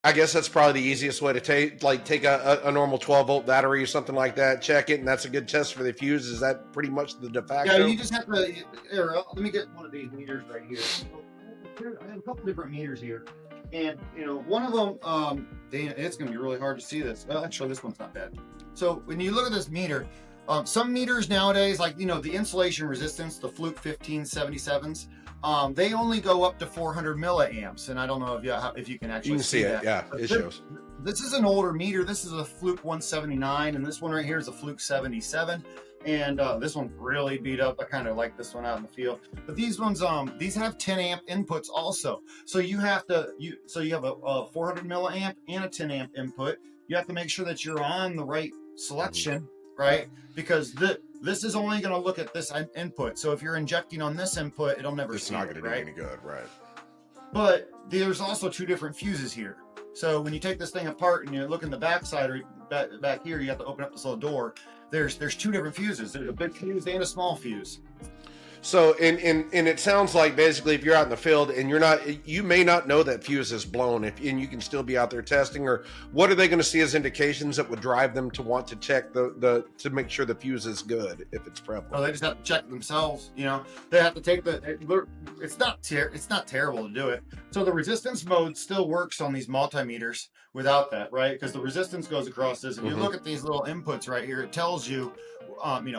I guess that's probably the easiest way to take a normal 12-volt battery or something like that, check it, and that's a good test for the fuse. Is that pretty much the de Yeah, you facto? just have to. Here, let me get one of these meters right here. So, I have a couple different meters here, and one of them. Dang, it's going to be really hard to see this. Well, actually, this one's not bad. So when you look at this meter, some meters nowadays, like the insulation resistance, the Fluke 1577s, they only go up to 400 milliamps, and I don't know if you can You actually can see see it. that. Yeah, But it shows. this is an older meter. This is a Fluke 179, and this one right here is a Fluke 77. And this one's really beat up. I kind of like this one out in the field. But these ones, these have 10 amp inputs also. So you have a 400 milliamp and a 10 amp input. You have to make sure that you're on the right selection, right? Because this is only going to look at this input. So if you're injecting on this input, it'll never It's see not it, going to do right? any good, right? But there's also two different fuses here. So when you take this thing apart and you look in the back side or back here, you have to open up this little door. There's two different fuses. There's a big fuse and a small fuse. So, and it sounds like basically if you're out in the field and you may not know that fuse is blown, and you can still be out there testing, or what are they going to see as indications that would drive them to want to check to make sure the fuse is good if it's prevalent? Well, they just have to check themselves. They have to take it's not terrible to do it. So the resistance mode still works on these multimeters without that, right? Because the resistance goes across this. If you look at these little inputs right here, it tells you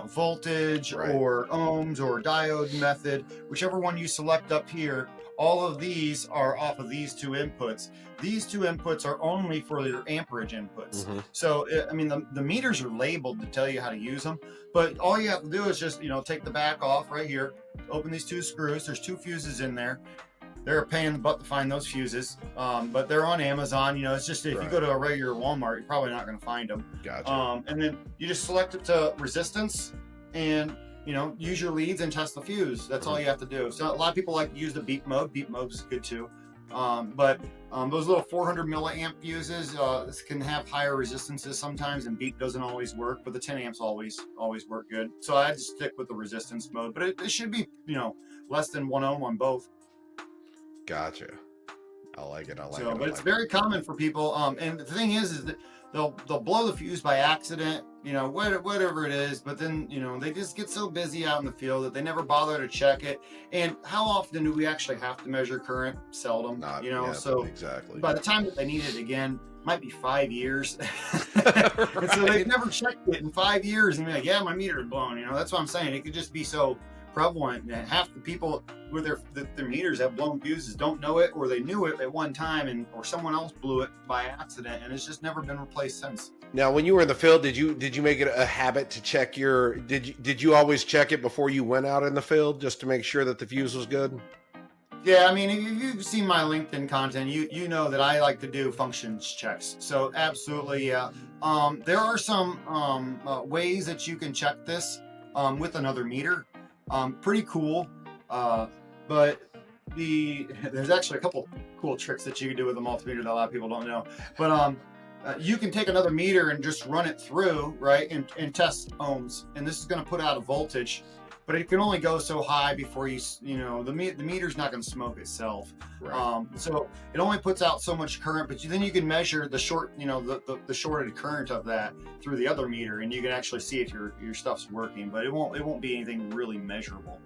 voltage, Right. or ohms, or diode method, whichever one you select up here. All of these are off of these two inputs. These two inputs are only for your amperage inputs. So, the meters are labeled to tell you how to use them, but all you have to do is just, take the back off right here, open these two screws. There's two fuses in there. They're a pain in the butt to find those fuses, but they're on Amazon. It's just if you go to a regular Walmart, you're probably not going to find them. Gotcha. And then you just select it to resistance, and use your leads and test the fuse. That's all you have to do. So a lot of people like to use the beep mode. Beep mode is good too. But those little 400 milliamp fuses, this can have higher resistances sometimes, and beep doesn't always work. But the 10 amps always work good. So I just stick with the resistance mode. But it should be less than 1 ohm on both. Gotcha. I like it. But it's very common for people. And the thing is that they'll blow the fuse by accident, whatever it is. But then, they just get so busy out in the field that they never bother to check it. And how often do we actually have to measure current? Seldom. Not, so exactly. by the time that they need it again, might be 5 years. And so they've never checked it in 5 years, and be like, yeah, my meter is blown. That's what I'm saying. It could just be so prevalent that half the people with their meters have blown fuses don't know it, or they knew it at one time or someone else blew it by accident, and it's just never been replaced since. Now, when you were in the field, did you make it a habit to check did you always check it before you went out in the field just to make sure that the fuse was good? Yeah, if you've seen my LinkedIn content, you know that I like to do functions checks. So absolutely, yeah. There are some ways that you can check this with another meter. Pretty cool. But there's actually a couple cool tricks that you can do with a multimeter that a lot of people don't know. But you can take another meter and just run it through, right, and test ohms. And this is going to put out a voltage, but it can only go so high before the meter's not going to smoke itself. Right. So it only puts out so much current, but then you can measure the shorted current of that through the other meter, and you can actually see if your stuff's working. But it won't be anything really measurable.